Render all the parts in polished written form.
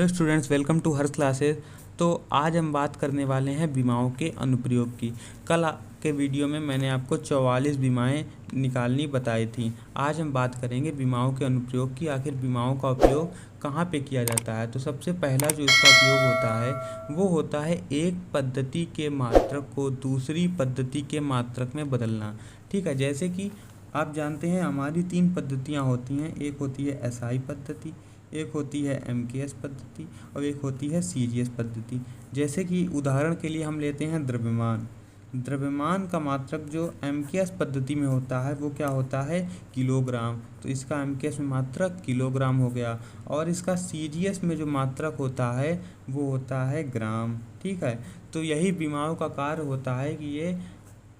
Hello students, welcome to Harsh classes. तो आज हम बात करने वाले हैं बीमाओं के अनुप्रयोग की। कल के वीडियो में मैंने आपको 44 बीमाएं निकालनी बताई थी। आज हम बात करेंगे बीमाओं के अनुप्रयोग की। आखिर बीमाओं का उपयोग कहाँ पे किया जाता है। तो सबसे पहला जो इसका उपयोग होता है वो होता है एक पद्धति के मात्रक को दूसरी पद्धति के मात्रक में बदलना। ठीक है, जैसे कि आप जानते हैं हमारी 3 पद्धतियाँ होती हैं। एक होती है एसआई पद्धति, एक होती है एमकेएस पद्धति और एक होती है सीजीएस पद्धति। जैसे कि उदाहरण के लिए हम लेते हैं द्रव्यमान। द्रव्यमान का मात्रक जो एमकेएस पद्धति में होता है वो क्या होता है, किलोग्राम। तो इसका एमकेएस में मात्रक किलोग्राम हो गया। और इसका सीजीएस में जो मात्रक होता है वो होता है ग्राम। ठीक है, तो यही बीमाओं का कार्य होता है कि ये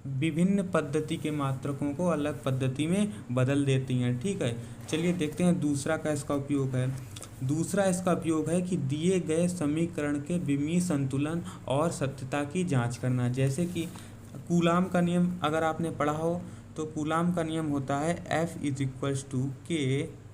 विभिन्न पद्धति के मात्रकों को अलग पद्धति में बदल देती हैं। ठीक है, चलिए देखते हैं दूसरा का इसका उपयोग है। दूसरा इसका उपयोग है कि दिए गए समीकरण के विमीय संतुलन और सत्यता की जांच करना। जैसे कि कूलाम का नियम अगर आपने पढ़ा हो तो कूलाम का नियम होता है F = K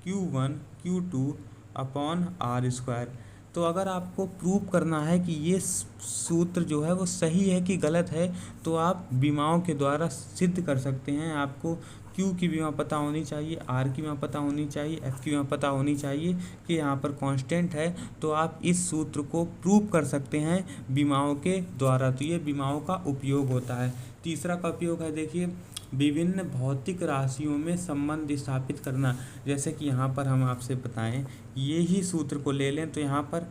Q1 Q2 upon R²। तो अगर आपको प्रूव करना है कि ये सूत्र जो है वो सही है कि गलत है तो आप बीमाओं के द्वारा सिद्ध कर सकते हैं। आपको Q की बीमा पता होनी चाहिए, R की बीमा पता होनी चाहिए, F की बीमा पता होनी चाहिए कि यहाँ पर कांस्टेंट है। तो आप इस सूत्र को प्रूव कर सकते हैं बीमाओं के द्वारा। तो ये बीमाओं का उपयोग होता है। तीसरा का उपयोग है, देखिए, विभिन्न भौतिक राशियों में संबंध स्थापित करना। जैसे कि यहाँ पर हम आपसे बताएं, ये ही सूत्र को ले लें तो यहाँ पर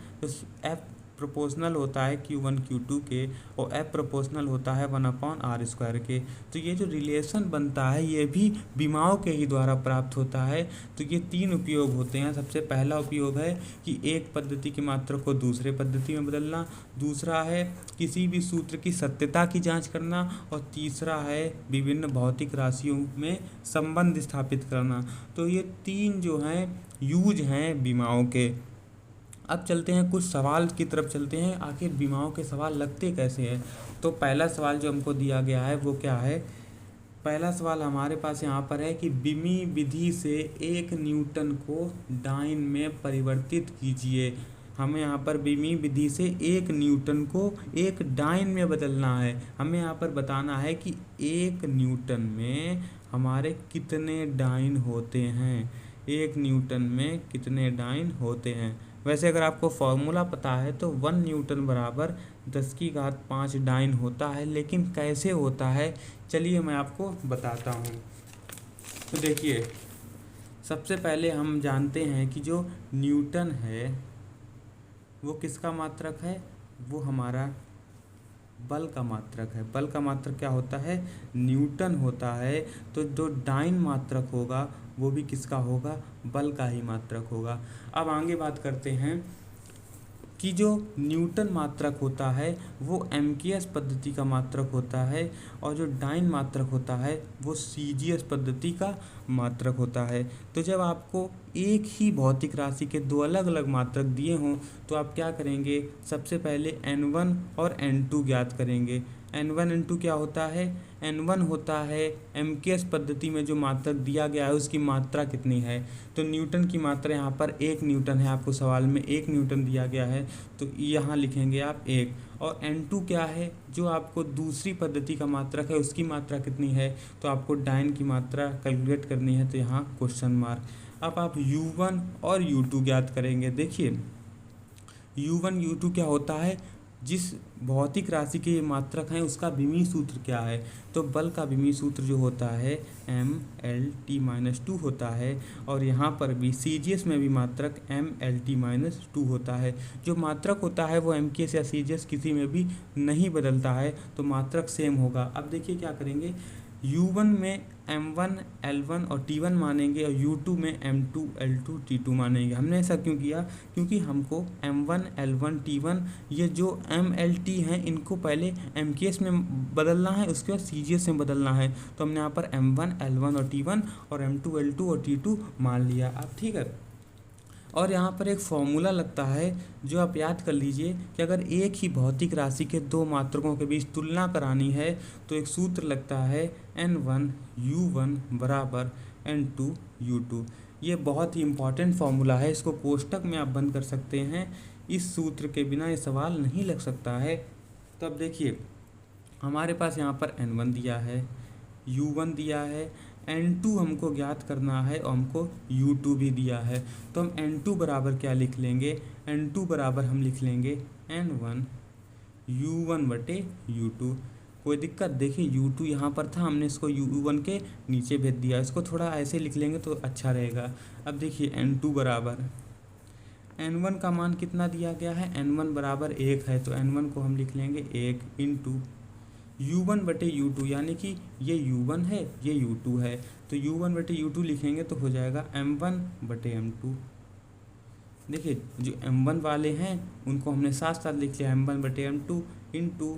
F प्रोपोर्शनल होता है Q1 Q2 के और F प्रोपोर्शनल होता है 1/R² के। तो ये जो रिलेशन बनता है ये भी बीमाओं के ही द्वारा प्राप्त होता है। तो ये 3 उपयोग होते हैं। सबसे पहला उपयोग है कि एक पद्धति के मात्रक को दूसरे पद्धति में बदलना, दूसरा है किसी भी सूत्र की सत्यता की जांच करना और तीसरा है विभिन्न भौतिक राशियों में संबंध स्थापित करना। तो ये 3 जो हैं यूज हैं बीमाओं के। अब चलते हैं कुछ सवाल की तरफ चलते हैं, आखिर बीमाओं के सवाल लगते कैसे हैं। तो पहला सवाल जो हमको दिया गया है वो क्या है, पहला सवाल हमारे पास यहाँ पर है कि बिमी विधि से 1 न्यूटन को डाइन में परिवर्तित कीजिए। हमें यहाँ पर बिमी विधि से 1 न्यूटन को एक डाइन में बदलना है। हमें यहाँ पर बताना है कि 1 न्यूटन में हमारे कितने डाइन होते हैं, 1 न्यूटन में कितने डाइन होते हैं। वैसे अगर आपको फॉर्मूला पता है तो 1 न्यूटन बराबर 10⁵ डाइन होता है, लेकिन कैसे होता है चलिए मैं आपको बताता हूँ। तो देखिए, सबसे पहले हम जानते हैं कि जो न्यूटन है वो किसका मात्रक है, वो हमारा बल का मात्रक है। बल का मात्रक क्या होता है, न्यूटन होता है। तो जो डाइन मात्रक होगा वो भी किसका होगा, बल का ही मात्रक होगा। अब आगे बात करते हैं कि जो न्यूटन मात्रक होता है वो एमकेएस पद्धति का मात्रक होता है और जो डाइन मात्रक होता है वो सीजीएस पद्धति का मात्रक होता है। तो जब आपको एक ही भौतिक राशि के 2 अलग अलग मात्रक दिए हों तो आप क्या करेंगे, सबसे पहले n1 और n2 ज्ञात करेंगे। n1 n2 क्या होता है, n1 होता है एमकेएस पद्धति में जो मात्रक दिया गया है उसकी मात्रा कितनी है। तो न्यूटन की मात्रा यहाँ पर 1 न्यूटन है, आपको सवाल में 1 न्यूटन दिया गया है तो यहाँ लिखेंगे आप 1। और n2 क्या है, जो आपको दूसरी पद्धति का मात्रक है उसकी मात्रा कितनी है, तो आपको डाइन की मात्रा कैलकुलेट करनी है, तो यहाँ क्वेश्चन मार्क। अब आप u1 और u2 ज्ञात करेंगे। देखिए u1 u2 क्या होता है, जिस भौतिक राशि के ये मात्रक हैं उसका विमीय सूत्र क्या है। तो बल का विमीय सूत्र जो होता है mLt-2 होता है और यहाँ पर भी सीजीएस में भी मात्रक mLt-2 होता है। जो मात्रक होता है वो एमकेएस या सीजीएस किसी में भी नहीं बदलता है, तो मात्रक सेम होगा। अब देखिए क्या करेंगे, u1 में m1 l1 और t1 मानेंगे और u2 में m2 l2 t2 मानेंगे। हमने ऐसा क्यों किया, क्योंकि हमको m1 l1 t1 ये जो mlt हैं इनको पहले mks में बदलना है, उसके बाद cgs में बदलना है। तो हमने यहाँ पर m1 l1 और t1 और m2 l2 और t2 मान लिया। अब ठीक है, और यहाँ पर एक फॉर्मूला लगता है जो आप याद कर लीजिए कि अगर एक ही भौतिक राशि के 2 मात्रकों के बीच तुलना करानी है तो एक सूत्र लगता है n1 u1 बराबर n2 u2। ये बहुत ही इम्पॉर्टेंट फार्मूला है, इसको कोष्टक में आप बंद कर सकते हैं इस सूत्र के बिना ये सवाल नहीं लग सकता है। तो अब देखिए हमारे पास यहाँ पर N1 दिया है, U1 दिया है, N2 हमको ज्ञात करना है और हमको U2 भी दिया है। तो हम N2 बराबर क्या लिख लेंगे, N2 बराबर हम लिख लेंगे N1 U1 बटे U2। कोई दिक्कत, देखिए U2 यहाँ पर था, हमने इसको U1 के नीचे भेज दिया, इसको थोड़ा ऐसे लिख लेंगे तो अच्छा रहेगा। अब देखिए N2 बराबर N1 का मान कितना दिया गया है, N1 बराबर 1 है, तो N1 को हम लिख लेंगे 1 इंटू U1 बटे U2, यानी कि ये U1 है ये U2 है, तो U1 बटे U2 लिखेंगे तो हो जाएगा M1 बटे M2। देखिए जो M1 वाले हैं उनको हमने साथ साथ लिख लिया, M1 बटे M2 इंटू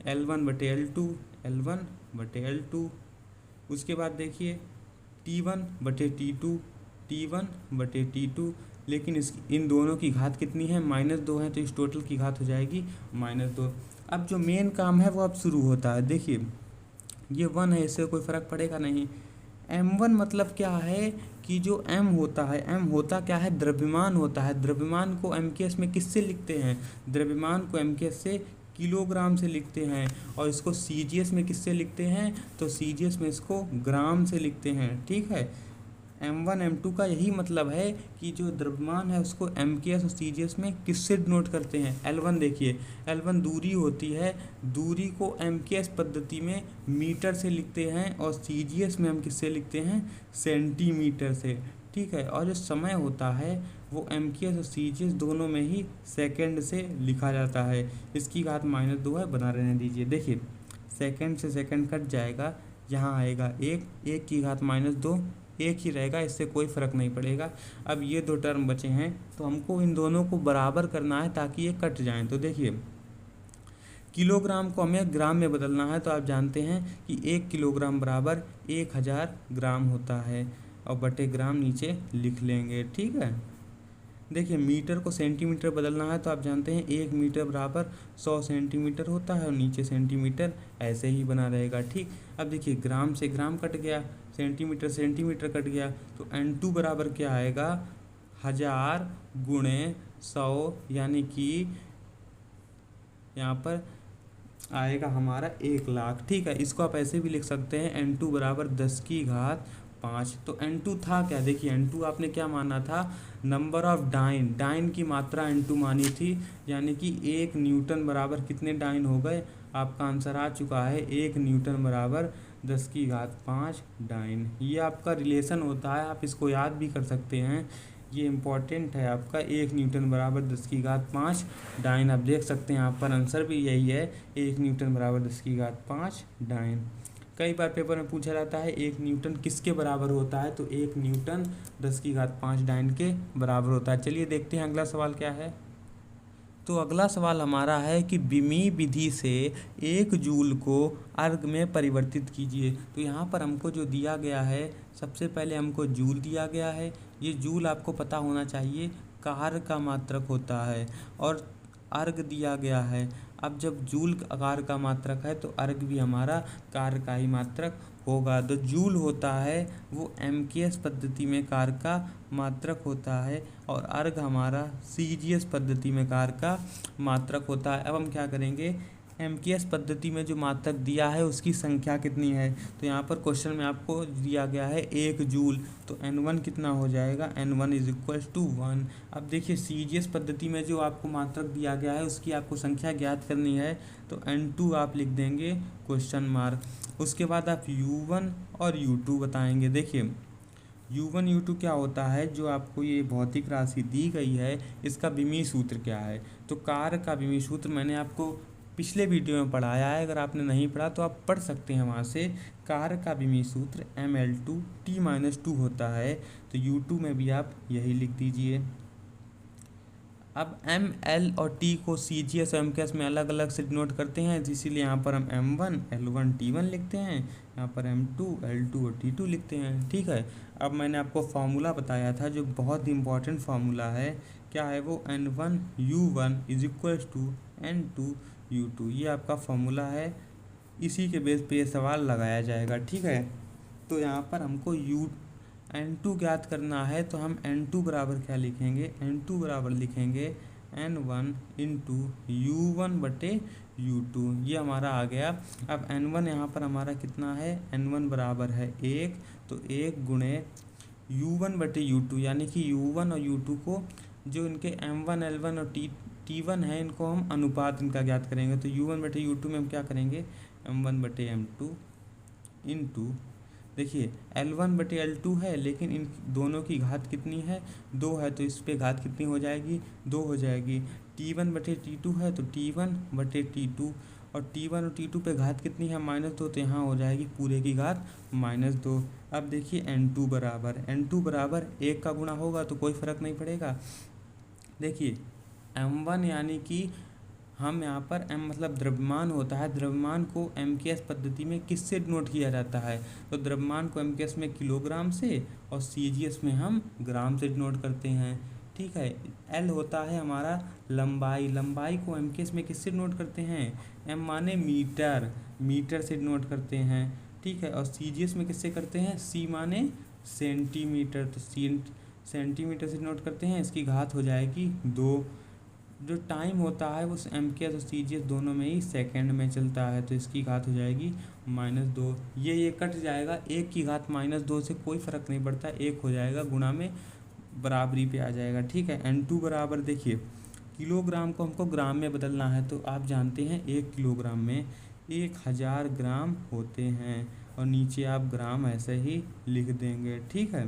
L1 बटे L2, L1 बटे L2। उसके बाद देखिए T1 बटे T2, T1 बटे T2, लेकिन इन दोनों की घात कितनी है, -2 है, तो इस टोटल की घात हो जाएगी -2। अब जो मेन काम है वो अब शुरू होता है। देखिए ये 1 है, इससे कोई फ़र्क पड़ेगा नहीं। M1 मतलब क्या है कि जो M होता है, M होता क्या है, द्रव्यमान होता है। द्रव्यमान को MKS में किससे लिखते हैं, द्रव्यमान को MKS से किलोग्राम से लिखते हैं, और इसको CGS में किससे लिखते हैं, तो CGS में इसको ग्राम से लिखते हैं। ठीक है, M1 M2 का यही मतलब है कि जो द्रव्यमान है उसको MKS और CGS में किससे डिनोट करते हैं। L1 देखिए, L1 दूरी होती है, दूरी को MKS पद्धति में मीटर से लिखते हैं और CGS में हम किससे लिखते हैं, सेंटीमीटर से। ठीक है, और जो समय होता है वो MKS और CGS दोनों में ही सेकंड से लिखा जाता है। इसकी घात -2 है, बना रहने दीजिए। देखिए सेकंड से सेकंड कट जाएगा, यहाँ आएगा 1 की घात -2, 1 ही रहेगा, इससे कोई फ़र्क नहीं पड़ेगा। अब ये 2 टर्म बचे हैं तो हमको इन दोनों को बराबर करना है ताकि ये कट जाएं। तो देखिए किलोग्राम को हमें ग्राम में बदलना है, तो आप जानते हैं कि 1 किलोग्राम बराबर 1000 ग्राम होता है, और बटे ग्राम नीचे लिख लेंगे। ठीक है, देखिए मीटर को सेंटीमीटर बदलना है, तो आप जानते हैं 1 मीटर बराबर 100 सेंटीमीटर होता है, और नीचे सेंटीमीटर ऐसे ही बना रहेगा। ठीक, अब देखिए ग्राम से ग्राम कट गया, सेंटीमीटर सेंटीमीटर कट गया, तो N2 बराबर क्या आएगा, 1000 गुणे 100, यानी कि यहाँ पर आएगा हमारा 1,00,000। ठीक है, इसको आप ऐसे भी लिख सकते हैं N2 बराबर 10 की घात 5। तो N2 था क्या, देखिए N2 आपने क्या माना था, नंबर ऑफ डाइन, डाइन की मात्रा N2 मानी थी, यानी कि 1 न्यूटन बराबर कितने डाइन हो गए, आपका आंसर आ चुका है 1 न्यूटन बराबर 10 की घात 5 डाइन। ये आपका रिलेशन होता है, आप इसको याद भी कर सकते हैं, ये इम्पॉर्टेंट है आपका। 1 न्यूटन बराबर 10 की घात 5 डाइन, आप देख सकते हैं यहाँ पर आंसर भी यही है, 1 न्यूटन बराबर 10 की घात 5 डाइन। कई बार पेपर में पूछा जाता है 1 न्यूटन किसके बराबर होता है, तो 1 न्यूटन 10 की घात 5 डाइन के बराबर होता है। चलिए देखते हैं अगला सवाल क्या है। तो अगला सवाल हमारा है कि बिमी विधि से 1 जूल को अर्ग में परिवर्तित कीजिए। तो यहाँ पर हमको जो दिया गया है, सबसे पहले हमको जूल दिया गया है। ये जूल आपको पता होना चाहिए कार्य का मात्रक होता है, और अर्ग दिया गया है। अब जब जूल कार्य का मात्रक है तो अर्ग भी हमारा कार्य का ही मात्रक होगा। तो जूल होता है वो MKS पद्धति में कार्य का मात्रक होता है, और अर्ग हमारा CGS पद्धति में कार्य का मात्रक होता है। अब हम क्या करेंगे, MKS पद्धति में जो मात्रक दिया है उसकी संख्या कितनी है, तो यहाँ पर क्वेश्चन में आपको दिया गया है 1 जूल, तो N1 कितना हो जाएगा, N1 = 1। अब देखिए CGS पद्धति में जो आपको मात्रक दिया गया है उसकी आपको संख्या ज्ञात करनी है, तो N2 आप लिख देंगे क्वेश्चन मार्क। उसके बाद आप U1 और U2 बताएंगे। देखिए U1 U2 क्या होता है, जो आपको ये भौतिक राशि दी गई है इसका विमीय सूत्र क्या है, तो कार्य का विमीय सूत्र मैंने आपको पिछले वीडियो में पढ़ाया है, अगर आपने नहीं पढ़ा तो आप पढ़ सकते हैं वहाँ से। कार्य का विमीय सूत्र ML2 T-2 होता है, तो U2 में भी आप यही लिख दीजिए। अब ML और T को CGS और MKS में अलग अलग से डिनोट करते हैं, इसीलिए यहाँ पर हम M1 L1 T1 लिखते हैं, यहाँ पर M2 L2 और T2 लिखते हैं। ठीक है, अब मैंने आपको फार्मूला बताया था जो बहुत ही इम्पोर्टेंट फार्मूला है, क्या है वो, N1 U1 = N2 U2, ये आपका फार्मूला है, इसी के बेस पे ये सवाल लगाया जाएगा। ठीक है, तो यहाँ पर हमको N2 ज्ञात करना है, तो हम N2 बराबर क्या लिखेंगे, N2 बराबर लिखेंगे N1 इंटू U1/U2, ये हमारा आ गया। अब N1 यहाँ पर हमारा कितना है, N1 बराबर है 1, तो 1 गुणे U1/U2, यानी कि U1 और U2 को जो इनके M1 L1 और T1 है इनको हम अनुपात इनका ज्ञात करेंगे। तो U1/U2 में हम क्या करेंगे, M1/M2 इंटू, देखिए L1/L2 है, लेकिन इन दोनों की घात कितनी है, 2 है, तो इस पे घात कितनी हो जाएगी, 2 हो जाएगी। T1/T2 है तो T1/T2, और T1 और T2 पे घात कितनी है, -2, तो यहाँ हो जाएगी पूरे की घात -2। अब देखिए N2 बराबर 1 का गुणा होगा तो कोई फ़र्क नहीं पड़ेगा। देखिए M1 यानी कि हम यहाँ पर M मतलब द्रव्यमान होता है, द्रव्यमान को MKS पद्धति में किससे डिनोट किया जाता है, तो द्रव्यमान को MKS में किलोग्राम से और CGS में हम ग्राम से डिनोट करते हैं। ठीक है, L होता है हमारा लंबाई, लंबाई को MKS में किससे डिनोट करते हैं, M माने मीटर, मीटर से डिनोट करते हैं। ठीक है, और CGS में किससे करते हैं, C माने सेंटीमीटर, तो सेंटीमीटर से डिनोट करते हैं। इसकी घात हो जाएगी 2। जो टाइम होता है वो MKS और CGS दोनों में ही सेकंड में चलता है, तो इसकी घात हो जाएगी -2। ये कट जाएगा, 1 की घात -2 से कोई फ़र्क नहीं पड़ता, 1 हो जाएगा, गुणा में बराबरी पे आ जाएगा। ठीक है, N2 बराबर, देखिए किलोग्राम को हमको ग्राम में बदलना है, तो आप जानते हैं 1 किलोग्राम में 1000 ग्राम होते हैं, और नीचे आप ग्राम ऐसे ही लिख देंगे। ठीक है,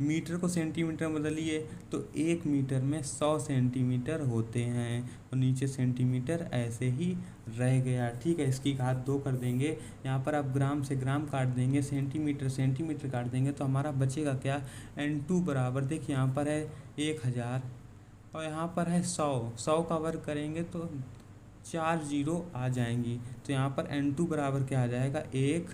मीटर को सेंटीमीटर में बदलिए तो 1 मीटर में 100 सेंटीमीटर होते हैं, और नीचे सेंटीमीटर ऐसे ही रह गया। ठीक है, इसकी घात 2 कर देंगे, यहाँ पर आप ग्राम से ग्राम काट देंगे, सेंटीमीटर सेंटीमीटर काट देंगे, तो हमारा बचेगा क्या, N2 बराबर, देखिए यहाँ पर है 1000 और यहाँ पर है 100 का वर्ग करेंगे तो 4 जीरो आ जाएंगी, तो यहाँ पर N2 बराबर क्या आ जाएगा, 1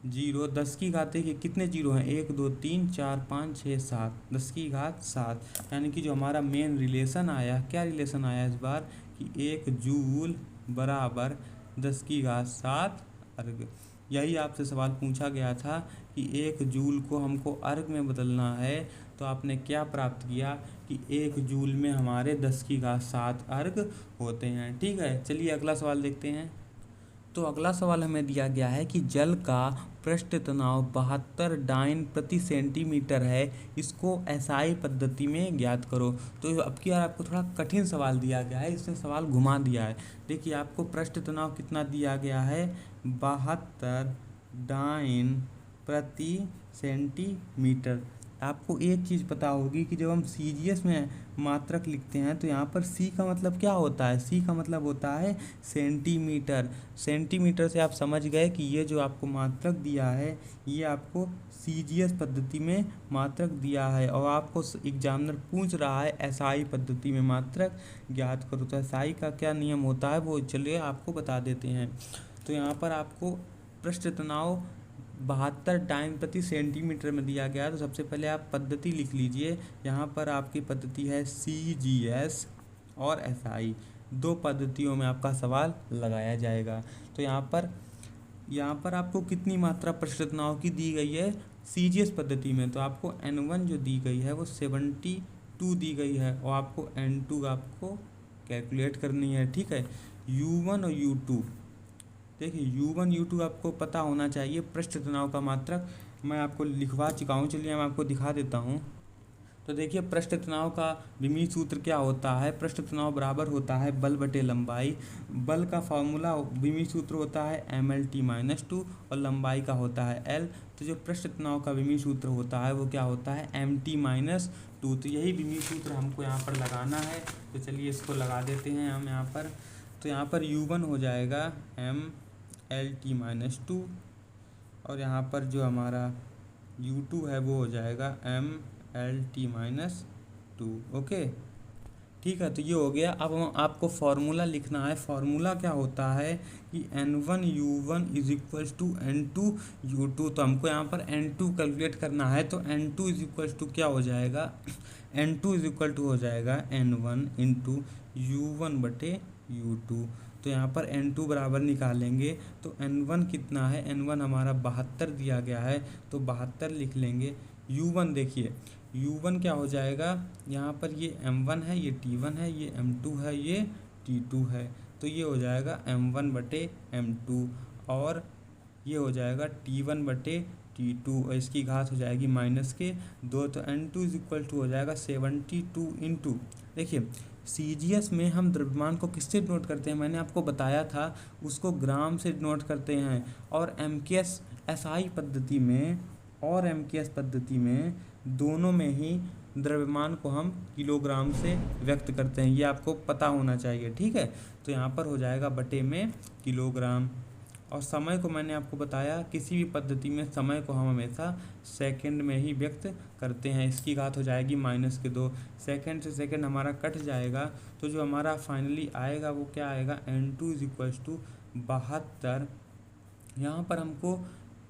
जीरो, 10 की घात, देखिए कितने जीरो हैं, 1 2 3 4 5 6 7, 10 की घात 7, यानी कि जो हमारा मेन रिलेशन आया, क्या रिलेशन आया इस बार, कि 1 जूल बराबर 10 की घात 7 अर्ग। यही आपसे सवाल पूछा गया था कि 1 जूल को हमको अर्ग में बदलना है, तो आपने क्या प्राप्त किया कि 1 जूल में हमारे 10 की घात 7 अर्ग होते हैं। ठीक है, चलिए अगला सवाल देखते हैं। तो अगला सवाल हमें दिया गया है कि जल का पृष्ठ तनाव 72 डाइन प्रति सेंटीमीटर है, इसको SI पद्धति में ज्ञात करो। तो अब की बार आपको थोड़ा कठिन सवाल दिया गया है, इसने सवाल घुमा दिया है। देखिए आपको पृष्ठ तनाव कितना दिया गया है, 72 डाइन प्रति सेंटीमीटर। आपको एक चीज़ पता होगी कि जब हम CGS में मात्रक लिखते हैं तो यहाँ पर C का मतलब क्या होता है, C का मतलब होता है सेंटीमीटर। सेंटीमीटर से आप समझ गए कि ये जो आपको मात्रक दिया है ये आपको CGS पद्धति में मात्रक दिया है, और आपको एग्जामिनर पूछ रहा है SI पद्धति में मात्रक ज्ञात करो। तो SI का क्या नियम होता है वो चलिए आपको बता देते हैं। तो यहाँ पर आपको पृष्ठ तनाव 72 डाइन प्रति सेंटीमीटर में दिया गया, तो सबसे पहले आप पद्धति लिख लीजिए। यहाँ पर आपकी पद्धति है CGS और SI, 2 पद्धतियों में आपका सवाल लगाया जाएगा। तो यहाँ पर आपको कितनी मात्रा पृष्ठ तनाव की दी गई है CGS पद्धति में, तो आपको N1 जो दी गई है वो 72 दी गई है, और आपको N2 आपको कैलकुलेट करनी है। ठीक है, U1 और U2, देखिए U1 U2 आपको पता होना चाहिए। पृष्ठ तनाव का मात्रक मैं आपको लिखवा चुका हूँ, चलिए मैं आपको दिखा देता हूँ। तो देखिए पृष्ठ तनाव का विमीय सूत्र क्या होता है, पृष्ठ तनाव बराबर होता है बल बटे लंबाई। बल का फॉर्मूला विमीय सूत्र होता है MLT-2 और लंबाई का होता है L। तो जो पृष्ठ तनाव का विमीय सूत्र होता है वो क्या होता है MT-2। तो यही विमीय सूत्र हमको यहाँ पर लगाना है, तो चलिए इसको लगा देते हैं हम यहाँ पर। तो यहाँ पर U1 हो जाएगा MLT-2, और यहाँ पर जो हमारा U2 है वो हो जाएगा MLT-2। ओके, ठीक है, तो ये हो गया। अब आपको फार्मूला लिखना है। फार्मूला क्या होता है कि N1U1 is equals to N2U2। तो हमको यहाँ पर N2 कैलकुलेट करना है, तो N2 इज इक्वल्स टू क्या हो जाएगा, N2 इज इक्वल टू हो जाएगा N1 इंटू U1/U2। तो यहाँ पर N2 बराबर निकालेंगे तो N1 कितना है, N1 हमारा 72 दिया गया है, तो 72 लिख लेंगे। U1 देखिए U1 क्या हो जाएगा, यहाँ पर ये M1 है, ये T1 है, ये M2 है, ये T2 है, तो ये हो जाएगा M1 बटे M2 और ये हो जाएगा T1 बटे T2 और इसकी घात हो जाएगी -2। तो N2 इज इक्वल टू हो जाएगा 72 इंटू, देखिए CGS में हम द्रव्यमान को किससे नोट करते हैं, मैंने आपको बताया था, उसको ग्राम से नोट करते हैं। और MKS SI पद्धति में और MKS पद्धति में दोनों में ही द्रव्यमान को हम किलोग्राम से व्यक्त करते हैं, ये आपको पता होना चाहिए, ठीक है। तो यहाँ पर हो जाएगा बटे में किलोग्राम। और समय को मैंने आपको बताया, किसी भी पद्धति में समय को हम हमेशा सेकंड में ही व्यक्त करते हैं, इसकी घात हो जाएगी -2। सेकंड से सेकंड हमारा कट जाएगा, तो जो हमारा फाइनली आएगा वो क्या आएगा, N2 इज इक्वल टू 72। यहाँ पर हमको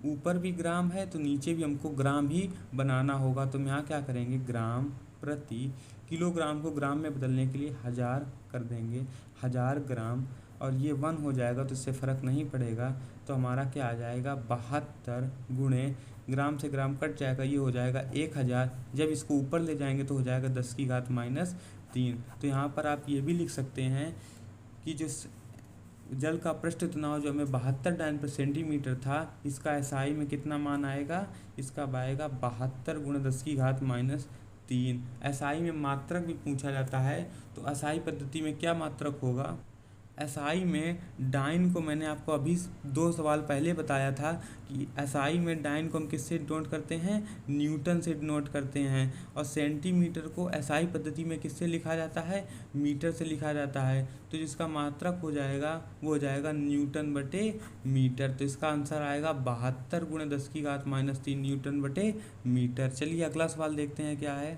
ऊपर भी ग्राम है तो नीचे भी हमको ग्राम ही बनाना होगा, तो हम यहाँ क्या करेंगे, ग्राम प्रति किलोग्राम को ग्राम में बदलने के लिए 1000 कर देंगे, 1000 ग्राम, और ये 1 हो जाएगा तो इससे फ़र्क नहीं पड़ेगा, तो हमारा क्या आ जाएगा 72 गुणे ग्राम से ग्राम कट जाएगा, ये हो जाएगा 1000। जब इसको ऊपर ले जाएंगे तो हो जाएगा 10 की घात -3। तो यहाँ पर आप ये भी लिख सकते हैं कि जो जल का पृष्ठ तनाव जो हमें 72 डायन पर सेंटीमीटर था, इसका SI में कितना मान आएगा, इसका आएगा 72 गुणे 10 की घात -3। SI में मात्रक भी पूछा जाता है, तो SI पद्धति में क्या मात्रक होगा, SI में डाइन को मैंने आपको अभी 2 सवाल पहले बताया था कि SI में डाइन को हम किससे नोट करते हैं, न्यूटन से नोट करते हैं। और सेंटीमीटर को SI पद्धति में किससे लिखा जाता है, मीटर से लिखा जाता है। तो जिसका मात्रक हो जाएगा वो हो जाएगा न्यूटन बटे मीटर। तो इसका आंसर आएगा 72 गुणे 10 की घात -3 न्यूटन बटे मीटर। चलिए अगला सवाल देखते हैं क्या है।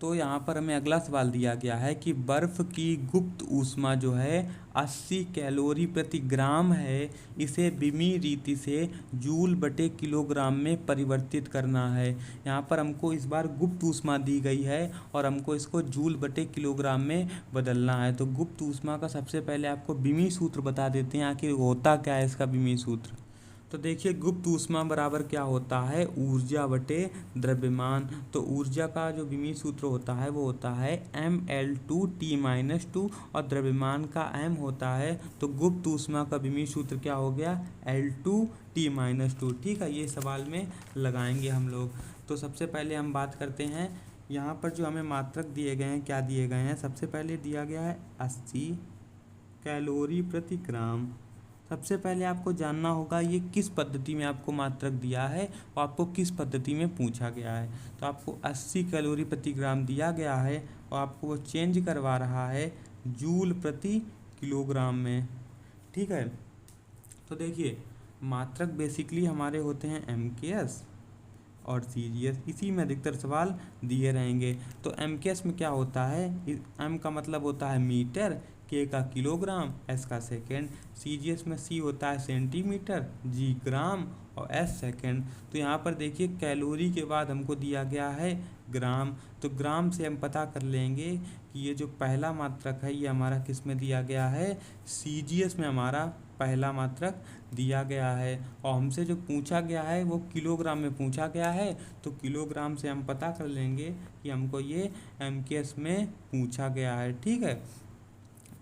तो यहाँ पर हमें अगला सवाल दिया गया है कि बर्फ़ की गुप्त ऊष्मा जो है 80 कैलोरी प्रति ग्राम है, इसे बिमी रीति से जूल बटे किलोग्राम में परिवर्तित करना है। यहाँ पर हमको इस बार गुप्त ऊष्मा दी गई है और हमको इसको जूल बटे किलोग्राम में बदलना है। तो गुप्त ऊष्मा का सबसे पहले आपको बिमी सूत्र बता देते हैं, आखिर होता क्या है इसका बिमी सूत्र। तो देखिए गुप्त ऊष्मा बराबर क्या होता है, ऊर्जा बटे द्रव्यमान। तो ऊर्जा का जो बिमी सूत्र होता है वो होता है mL2T-2 और द्रव्यमान का m होता है, तो गुप्त ऊष्मा का बिमी सूत्र क्या हो गया, L2T-2। ठीक है, ये सवाल में लगाएंगे हम लोग। तो सबसे पहले हम बात करते हैं, यहाँ पर जो हमें मात्रक दिए गए हैं, क्या दिए गए हैं, सबसे पहले दिया गया है 80 कैलोरी प्रति ग्राम। सबसे पहले आपको जानना होगा ये किस पद्धति में आपको मात्रक दिया है और आपको किस पद्धति में पूछा गया है। तो आपको 80 कैलोरी प्रति ग्राम दिया गया है और आपको वो चेंज करवा रहा है जूल प्रति किलोग्राम में। ठीक है, तो देखिए मात्रक बेसिकली हमारे होते हैं MKS और CGS, इसी में अधिकतर सवाल दिए रहेंगे। तो MKS में क्या होता है, M का मतलब होता है मीटर, K का किलोग्राम, S का सेकेंड। CGS में C होता है सेंटीमीटर, G ग्राम और S सेकेंड। तो यहाँ पर देखिए कैलोरी के बाद हमको दिया गया है ग्राम, तो ग्राम से हम पता कर लेंगे कि ये जो पहला मात्रक है ये हमारा किस में दिया गया है, CGS में हमारा पहला मात्रक दिया गया है। और हमसे जो पूछा गया है वो किलोग्राम में पूछा गया है, तो किलोग्राम से हम पता कर लेंगे कि हमको ये MKS में पूछा गया है। ठीक है,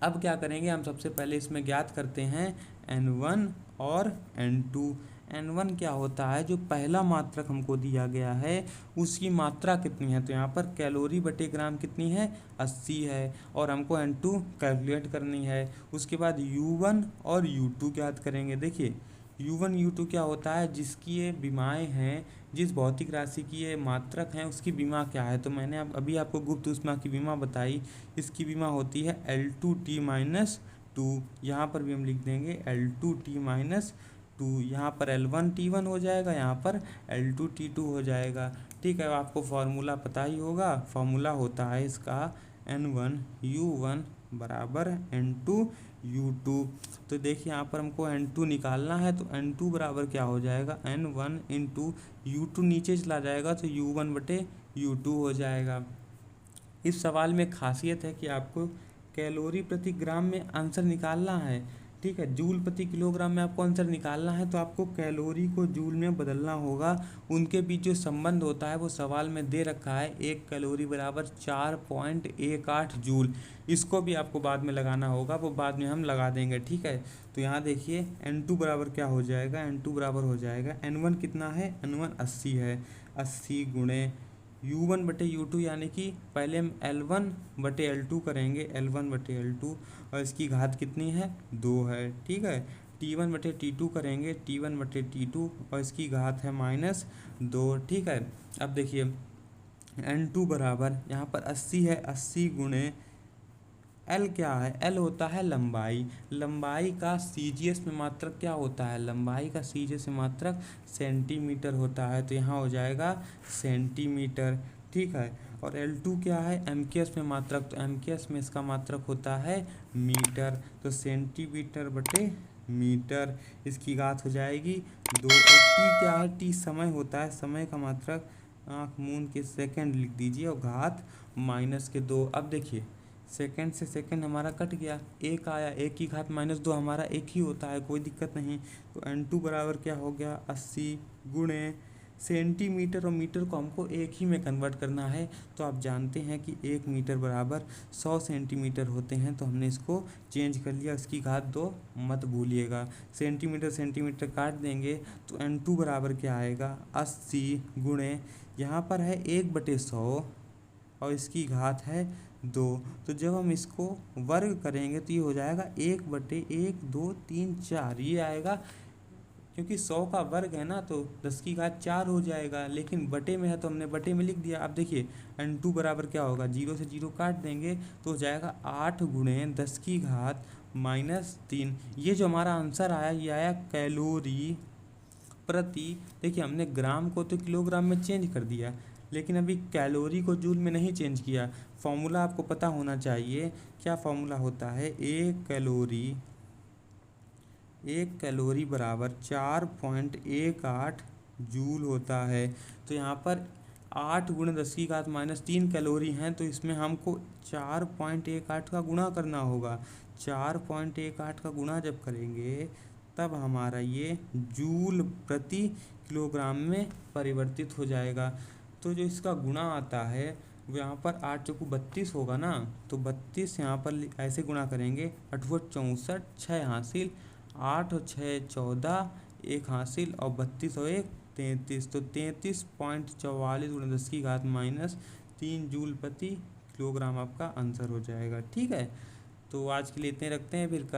अब क्या करेंगे, हम सबसे पहले इसमें ज्ञात करते हैं N1 और N2। N1 क्या होता है, जो पहला मात्रक हमको दिया गया है उसकी मात्रा कितनी है, तो यहाँ पर कैलोरी बटे ग्राम कितनी है, 80 है, और हमको N2 कैलकुलेट करनी है। उसके बाद U1 और U2 ज्ञात करेंगे। देखिए U1 U2 क्या होता है, जिसकी ये विमाएँ हैं, जिस भौतिक राशि की ये मात्रक हैं उसकी विमा क्या है। तो मैंने अभी आपको गुप्त ऊष्मा की विमा बताई, इसकी विमा होती है L2T-2। यहाँ पर भी हम लिख देंगे L2T-2, यहाँ पर L1T1 हो जाएगा, यहाँ पर L2T2 हो जाएगा। ठीक है, आपको फॉर्मूला पता ही होगा, फॉर्मूला होता है इसका N1U1 बराबर N2U2। तो देखिए यहाँ पर हमको N2 निकालना है, तो N2 बराबर क्या हो जाएगा, N1 इंटू U2 नीचे चला जाएगा तो U1 बटे U2 हो जाएगा। इस सवाल में खासियत है कि आपको कैलोरी प्रति ग्राम में आंसर निकालना है। ठीक है। जूल प्रति किलोग्राम में आपको आंसर निकालना है तो आपको कैलोरी को जूल में बदलना होगा। उनके बीच जो संबंध होता है वो सवाल में दे रखा है, 1 कैलोरी बराबर 4.18 जूल। इसको भी आपको बाद में लगाना होगा, वो बाद में हम लगा देंगे, ठीक है। तो यहाँ देखिए N2 बराबर क्या हो जाएगा, N2 बराबर हो जाएगा N1 कितना है, N1 80 है, 80 गुणे U1/U2 यानी कि पहले हम L1/L2 करेंगे, L1/L2 और इसकी घात कितनी है, 2 है, ठीक है। T1/T2 करेंगे, T1/T2 और इसकी घात है -2, ठीक है। अब देखिए N2 बराबर यहाँ पर 80 है, 80 गुणे L क्या है, L होता है लंबाई। लंबाई का CGS में मात्रक क्या होता है, लंबाई का CGS में मात्रक सेंटीमीटर होता है, तो यहाँ हो जाएगा सेंटीमीटर, ठीक है। और L2 क्या है, MKS में मात्रक, तो MKS में इसका मात्रक होता है मीटर, तो सेंटीमीटर बटे मीटर, इसकी घात हो जाएगी 2। और T क्या है, T समय होता है, समय का मात्रक आँख मूंद के सेकंड लिख दीजिए और घात -2। अब देखिए सेकंड से सेकंड हमारा कट गया, एक आया, एक की घात -2 हमारा एक ही होता है, कोई दिक्कत नहीं। तो N2 बराबर क्या हो गया, 80 गुणे सेंटीमीटर, और मीटर को हमको एक ही में कन्वर्ट करना है। तो आप जानते हैं कि 1 मीटर बराबर 100 सेंटीमीटर होते हैं, तो हमने इसको चेंज कर लिया, इसकी घात 2 मत भूलिएगा। सेंटीमीटर सेंटीमीटर काट देंगे तो N2 बराबर क्या आएगा, 80 गुणे यहाँ पर है 1/100 और इसकी घात है 2। तो जब हम इसको वर्ग करेंगे तो ये हो जाएगा 1/1, 2, 3, 4, ये आएगा, क्योंकि 100 का वर्ग है ना तो 10 की घात 4 हो जाएगा, लेकिन बटे में है तो हमने बटे में लिख दिया। अब देखिए N2 बराबर क्या होगा, 0 से 0 काट देंगे तो हो जाएगा 8 गुणे 10 की घात -3। ये जो हमारा आंसर आया ये आया कैलोरी प्रति, देखिए हमने ग्राम को तो किलोग्राम में चेंज कर दिया, लेकिन अभी कैलोरी को जूल में नहीं चेंज किया। फॉर्मूला आपको पता होना चाहिए, क्या फॉर्मूला होता है, 1 कैलोरी बराबर 4.18 जूल होता है। तो यहाँ पर 8 गुणे 10 की घात -3 कैलोरी हैं, तो इसमें हमको 4.18 का गुणा करना होगा। 4.18 का गुणा जब करेंगे तब हमारा ये जूल प्रति किलोग्राम में परिवर्तित हो जाएगा। तो जो इसका गुणा आता है वो यहाँ पर 8 चौको 32 होगा ना, तो 32 यहाँ पर ऐसे गुणा करेंगे, 8 64, 6 हासिल, 8 और 6 14, 1 हासिल और 32 और 1 33, तो 33.44 गुणे 10 की घात -3 जूल प्रति किलोग्राम आपका आंसर हो जाएगा, ठीक है। तो आज के लिए इतने रखते हैं, फिर